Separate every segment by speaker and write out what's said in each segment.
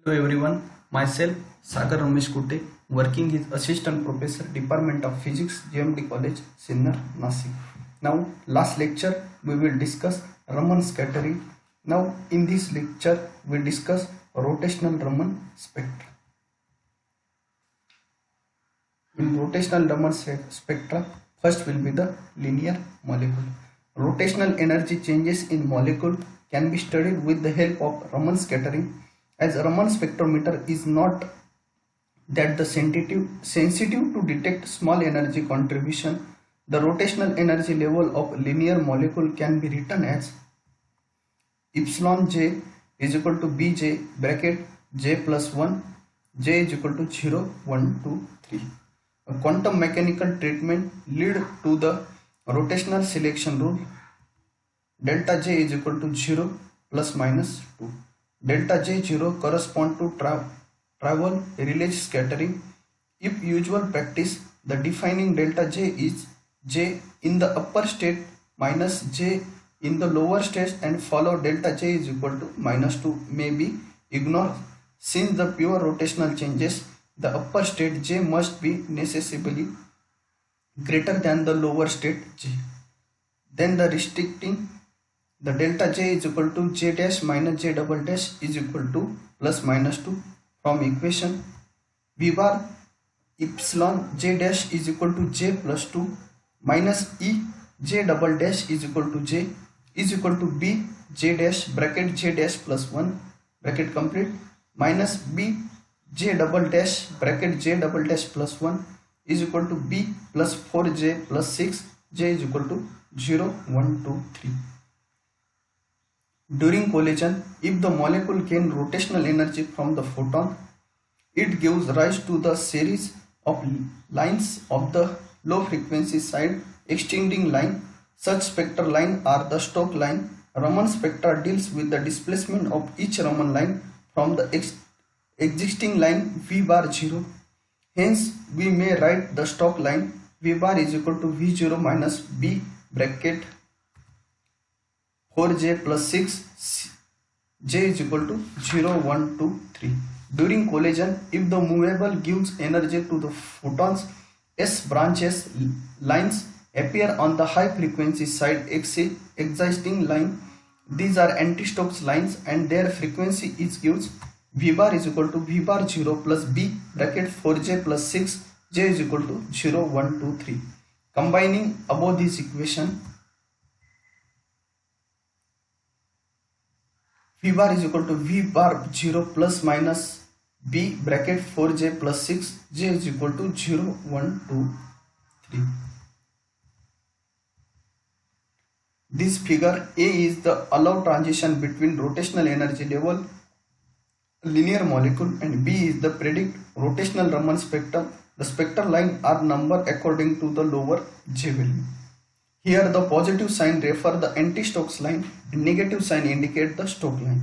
Speaker 1: Hello everyone, myself Sagar Ramesh Kute, working as Assistant Professor, Department of Physics, GMD College, Sinnar, Nasik. Now, last lecture we will discuss Raman scattering. Now, in this lecture we discuss rotational Raman spectra. In rotational Raman spectra, first will be the linear molecule. Rotational energy changes in molecule can be studied with the help of Raman scattering, as Raman spectrometer is not that the sensitive to detect small energy contribution. The rotational energy level of linear molecule can be written as epsilon j is equal to bj bracket j plus 1, j is equal to 0, 1, 2, 3. A quantum mechanical treatment lead to the rotational selection rule. Delta j is equal to 0 plus minus 2. Delta j 0 correspond to travel relay scattering. If usual practice, the defining delta j is j in the upper state minus j in the lower state and follow delta j is equal to minus 2 may be ignored. Since the pure rotational changes, the upper state j must be necessarily greater than the lower state j. Then the restricting the delta j is equal to j dash minus j double dash is equal to plus minus 2 from equation v bar epsilon j dash is equal to j plus 2 minus e j double dash is equal to j is equal to b j dash bracket j dash plus 1 bracket complete minus b j double dash bracket j double dash plus 1 is equal to b plus 4j plus 6 j is equal to 0, 1, 2, 3. During collision, if the molecule gains rotational energy from the photon, it gives rise to the series of lines of the low frequency side extending line. Such spectral line are the Stokes line. Raman spectra deals with the displacement of each Raman line from the existing line V bar 0. Hence, we may write the Stokes line V bar is equal to V0 minus B bracket 4j plus 6 j is equal to 0, 1, 2, 3. During collision, if the movable gives energy to the photons, S branches lines appear on the high frequency side existing line. These are anti-Stokes lines and their frequency is gives V bar is equal to V bar 0 plus B bracket 4j plus 6 j is equal to 0, 1, 2, 3. Combining above this equation, V bar is equal to V bar 0 plus minus B bracket 4j plus 6 j is equal to 0, 1, 2, 3. This figure A is the allowed transition between rotational energy level linear molecule and B is the predict rotational Raman spectrum. The spectral line are numbered according to the lower j value. Here the positive sign refer the anti-Stokes line and negative sign indicate the Stokes line.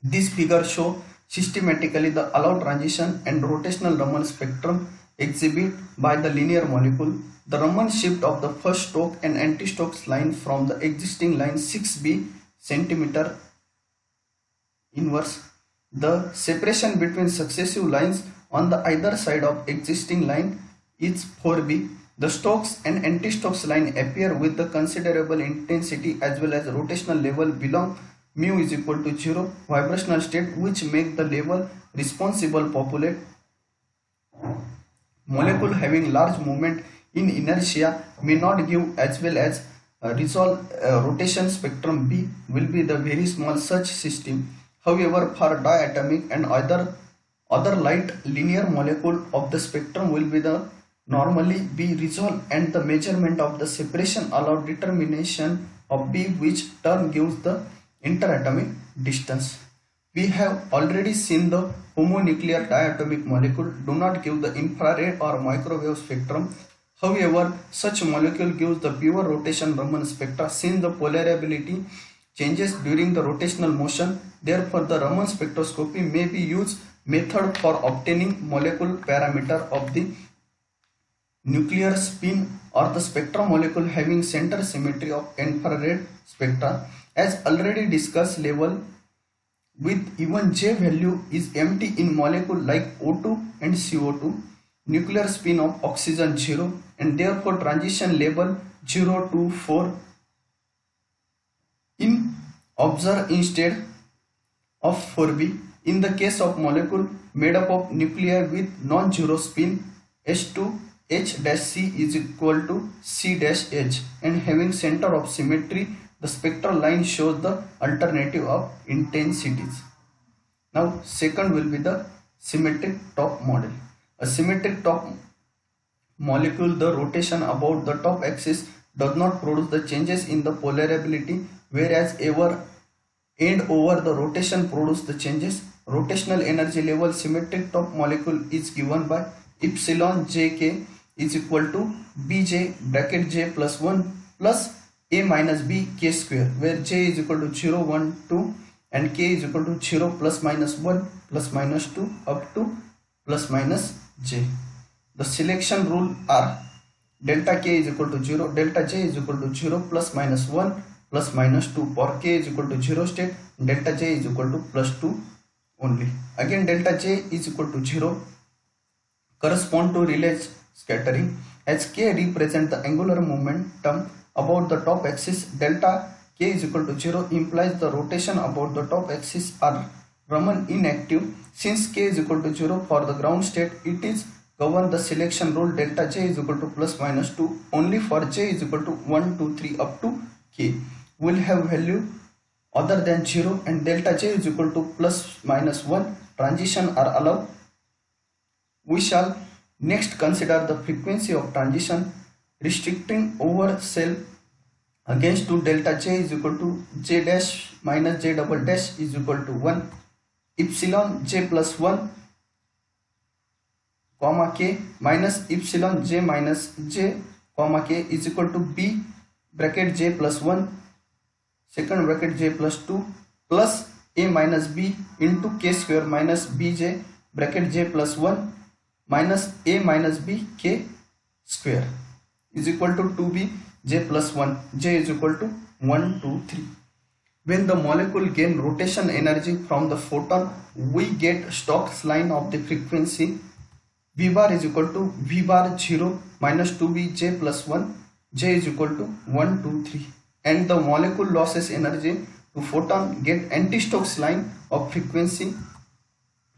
Speaker 1: This figure show systematically the allowed transition and rotational Raman spectrum exhibit by the linear molecule. The Raman shift of the first Stokes and anti-Stokes line from the existing line 6b centimeter inverse. The separation between successive lines on the either side of existing line is 4b. The Stokes and anti-Stokes line appear with the considerable intensity as well as rotational level belong mu is equal to 0 vibrational state, which make the level responsible populate. Molecule having large movement in inertia may not give as well as resolve rotation spectrum B will be the very small such system. However, for diatomic and other light linear molecule of the spectrum will be the normally be resolved and the measurement of the separation allow determination of B, which term gives the interatomic distance. We have already seen the homonuclear diatomic molecule do not give the infrared or microwave spectrum. However, such molecule gives the pure rotation Raman spectra since the polarability changes during the rotational motion. Therefore, the Raman spectroscopy may be used method for obtaining molecule parameter of the nuclear spin or the spectrum molecule having center symmetry of infrared spectra. As already discussed, with even J value is empty in molecule like O2 and CO2, nuclear spin of oxygen 0, and therefore transition label 0 to 4 in observe instead of 4b. In the case of molecule made up of nuclei with non-zero spin, H2 H-C is equal to C-H, and having center of symmetry, the spectral line shows the alternative of intensities. Now second will be the symmetric top model. A symmetric top molecule, the rotation about the top axis does not produce the changes in the polarability, whereas end over the rotation produce the changes. Rotational energy level symmetric top molecule is given by epsilon jk is equal to bj bracket j plus 1 plus a minus b k square, where j is equal to 0, 1, 2 and k is equal to 0 plus minus 1 plus minus 2 up to plus minus j. The selection rule are delta k is equal to 0, delta j is equal to 0 plus minus 1 plus minus 2 for k is equal to 0 state, delta j is equal to plus 2 only. Again delta j is equal to 0 correspond to Rayleigh scattering, as k represent the angular momentum about the top axis. Delta k is equal to 0 implies the rotation about the top axis are Raman inactive. Since k is equal to 0 for the ground state, it is govern the selection rule delta j is equal to plus minus 2 only for j is equal to 1, 2, 3 up to k will have value other than 0, and delta j is equal to plus minus 1 transition are allowed. We shall next consider the frequency of transition restricting over cell against to delta j is equal to j dash minus j double dash is equal to 1 epsilon j plus 1 comma k minus epsilon j minus j comma k is equal to b bracket j plus 1 second bracket j plus 2 plus a minus b into k square minus bj bracket j plus 1 minus a minus b k square is equal to 2b j plus 1, j is equal to 1, 2, 3. When the molecule gain rotation energy from the photon, we get Stokes line of the frequency v bar is equal to v bar 0 minus 2b j plus 1, j is equal to 1, 2, 3, and the molecule losses energy to photon get anti-Stokes line of frequency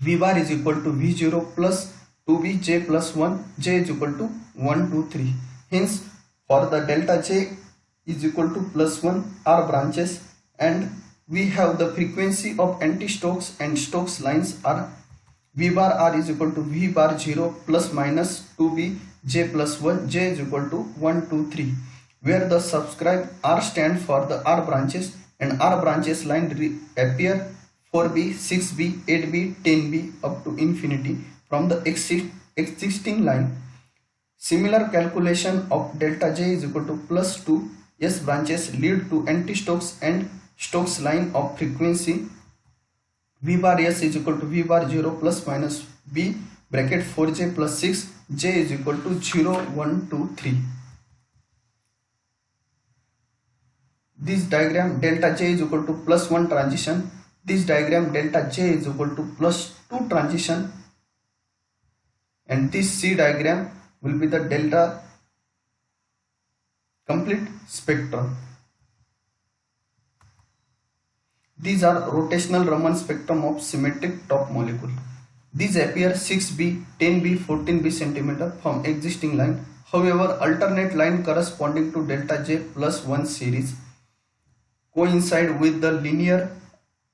Speaker 1: v bar is equal to v0 plus 2b j plus 1, j is equal to 1, 2, 3. Hence for the delta j is equal to plus 1 are branches, and we have the frequency of anti-Stokes and Stokes lines are v bar r is equal to v bar 0 plus minus 2b j plus 1, j is equal to 1, 2, 3, where the subscribe r stand for the r branches, and r branches line appear 4b, 6b, 8b, 10b up to infinity from the existing line. Similar calculation of delta j is equal to plus 2 s branches lead to anti-Stokes and Stokes line of frequency v bar s is equal to v bar 0 plus minus b bracket 4j plus 6, j is equal to 0, 1, 2, 3. This diagram delta j is equal to plus 1 transition. This diagram delta j is equal to plus 2 transition, and this C diagram will be the delta complete spectrum. These are rotational Raman spectrum of symmetric top molecule. These appear 6b, 10b, 14b centimeter from existing line. However, alternate line corresponding to delta j plus 1 series coincide with the linear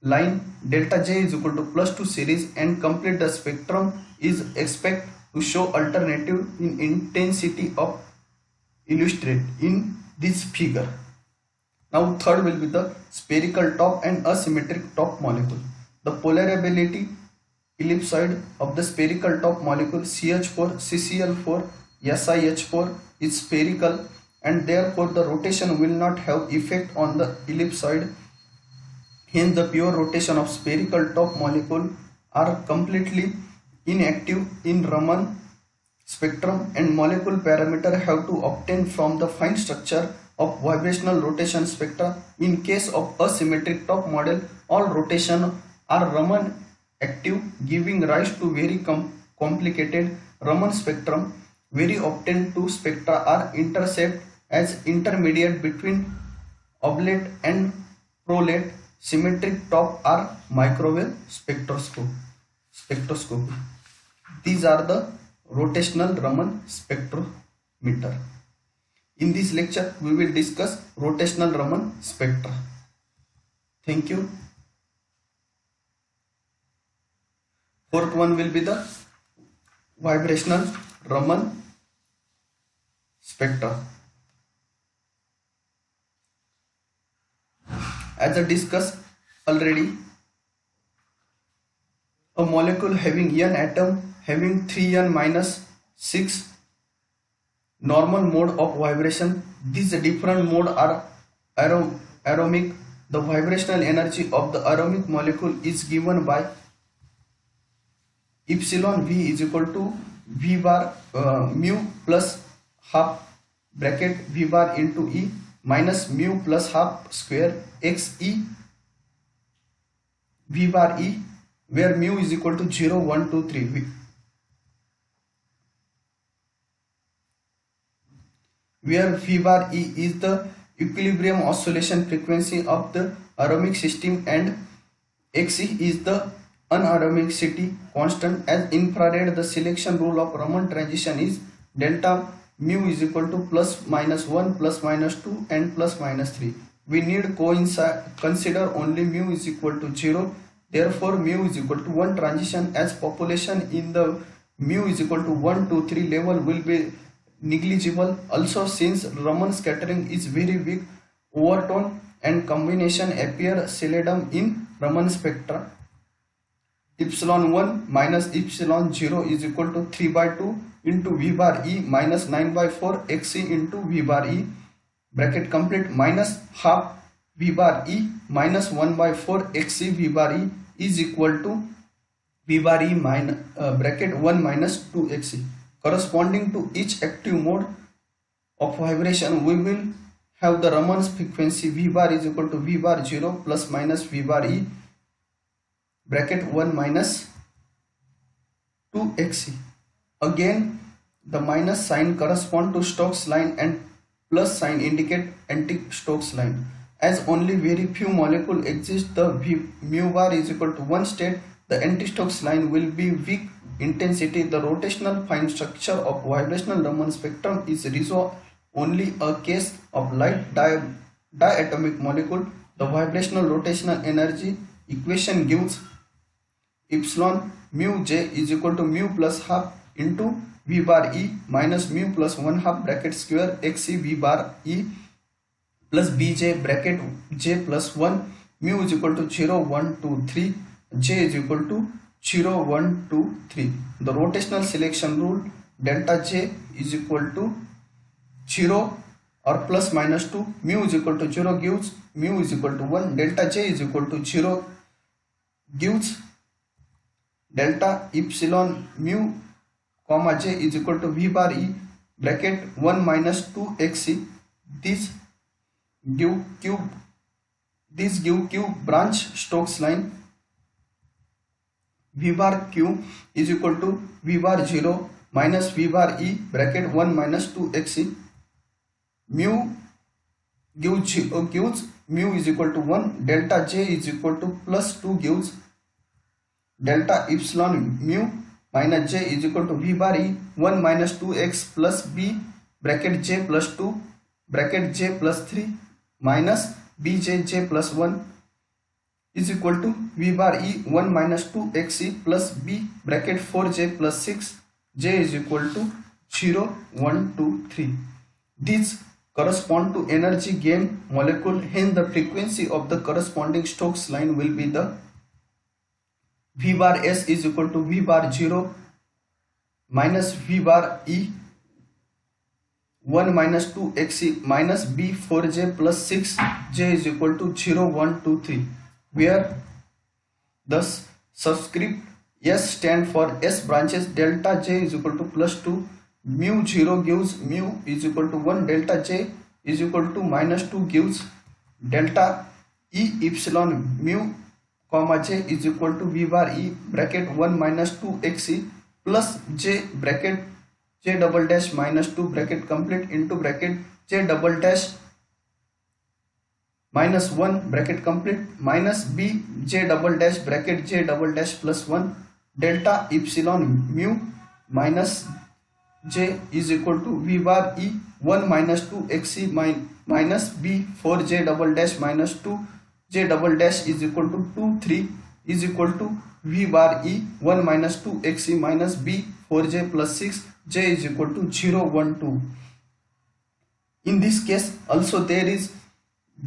Speaker 1: line delta j is equal to plus 2 series, and complete the spectrum is expected to show alternative in intensity of illustrate in this figure. Now third will be the spherical top and asymmetric top molecule. The polarability ellipsoid of the spherical top molecule CH4, CCl4, SiH4 is spherical, and therefore the rotation will not have effect on the ellipsoid. Hence the pure rotation of spherical top molecule are completely inactive in Raman spectrum, and molecule parameter have to obtain from the fine structure of vibrational rotation spectra. In case of asymmetric top model, all rotation are Raman active, giving rise to very complicated Raman spectrum. Very often two spectra are intercept as intermediate between oblate and prolate. Symmetric top are microwave spectroscopy. These are the rotational Raman spectrometer. In this lecture, we will discuss rotational Raman spectra. Thank you. Fourth one will be the vibrational Raman spectra. As I discussed already, a molecule having n atom having 3n minus 6 normal mode of vibration. These different mode are aromatic. The vibrational energy of the aromatic molecule is given by epsilon v is equal to v bar mu plus half bracket v bar into E minus mu plus half square x E v bar E, where mu is equal to 0, 1, 2, 3. Where v bar E is the equilibrium oscillation frequency of the aromatic system and Xe is the unaromaticity constant. As infrared, the selection rule of Raman transition is delta mu is equal to plus minus 1, plus minus 2 and plus minus 3. We need consider only mu is equal to 0. Therefore, mu is equal to 1 transition, as population in the mu is equal to 1, 2, 3 level will be negligible. Also, since Raman scattering is very weak, overtone and combination appear seldom in Raman spectra. Epsilon 1 minus epsilon 0 is equal to 3 by 2 into v bar E minus 9 by 4 Xe into v bar E bracket complete minus half v bar E minus 1 by 4 Xe v bar E is equal to v bar E minus bracket 1 minus 2 Xe. Corresponding to each active mode of vibration, we will have the Raman frequency v bar is equal to v bar 0 plus minus v bar E bracket 1 minus 2 Xe. Again, the minus sign correspond to Stokes line and plus sign indicate anti-Stokes line. As only very few molecules exist, the mu bar is equal to 1 state, the anti-Stokes line will be weak intensity. The rotational fine structure of vibrational Raman spectrum is resolved only a case of light diatomic molecule. The vibrational rotational energy equation gives epsilon mu j is equal to mu plus half into v bar E minus mu plus 1 half bracket square Xe v bar E plus bj bracket j plus 1 mu is equal to 0, 1, 2, 3 j is equal to 0, 1, 2, 3. The rotational selection rule delta j is equal to 0 or plus minus 2, mu is equal to 0 gives mu is equal to 1, delta j is equal to 0 gives delta epsilon mu comma j is equal to v bar E bracket 1 minus 2 Xe. This give Q branch Stokes line. V bar Q is equal to v bar 0 minus v bar E bracket 1 minus 2 Xe. Mu gives mu is equal to 1, delta j is equal to plus 2 gives delta epsilon mu minus j is equal to v bar E 1 minus 2x plus b bracket j plus 2 bracket j plus 3 minus bj j plus 1 is equal to v bar E 1 minus 2 Xe plus b bracket 4j plus 6 j is equal to 0, 1, 2, 3. These correspond to energy gain molecule, hence the frequency of the corresponding Stokes line will be the v bar s is equal to v bar 0 minus v bar E 1 minus 2 Xe minus b 4j plus 6 j is equal to 0, 1, 2, 3, where thus subscript s stand for s branches. Delta j is equal to plus 2, mu 0 gives mu is equal to 1, delta j is equal to minus 2 gives delta E epsilon mu comma j is equal to v bar e bracket 1 minus 2 xe plus j bracket j double dash minus 2 bracket complete into bracket j double dash minus 1 bracket complete minus b j double dash bracket j double dash plus 1 delta epsilon mu minus j is equal to v bar e 1 minus 2 xe minus b 4 j double dash minus 2 j double dash is equal to 2 3 is equal to v bar e 1 minus 2 xe minus b 4 j plus 6 j is equal to 0 1 2. In this case also there is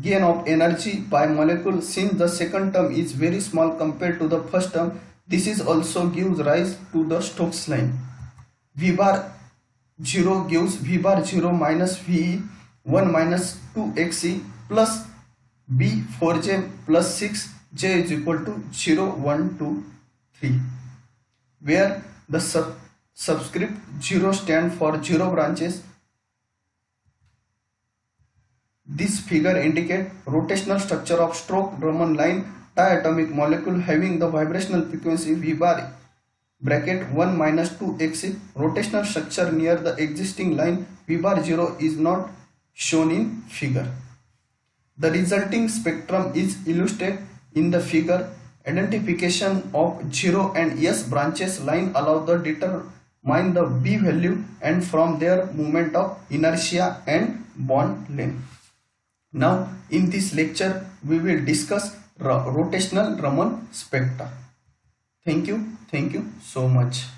Speaker 1: gain of energy by molecule. Since the second term is very small compared to the first term, this is also gives rise to the Stokes line. V bar 0 gives v bar 0 minus v 1 minus 2 xe plus b 4j plus 6 j is equal to 0 1 2 3, where the subscript 0 stand for 0 branches. This figure indicates rotational structure of Stokes-Raman line diatomic molecule having the vibrational frequency v bar bracket 1 minus 2 xe. Rotational structure near the existing line v bar 0 is not shown in figure. The resulting spectrum is illustrated in the figure. Identification of 0 and S branches line allow the determine the B value and from there moment of inertia and bond length. Now in this lecture we will discuss rotational Raman spectra. Thank you so much.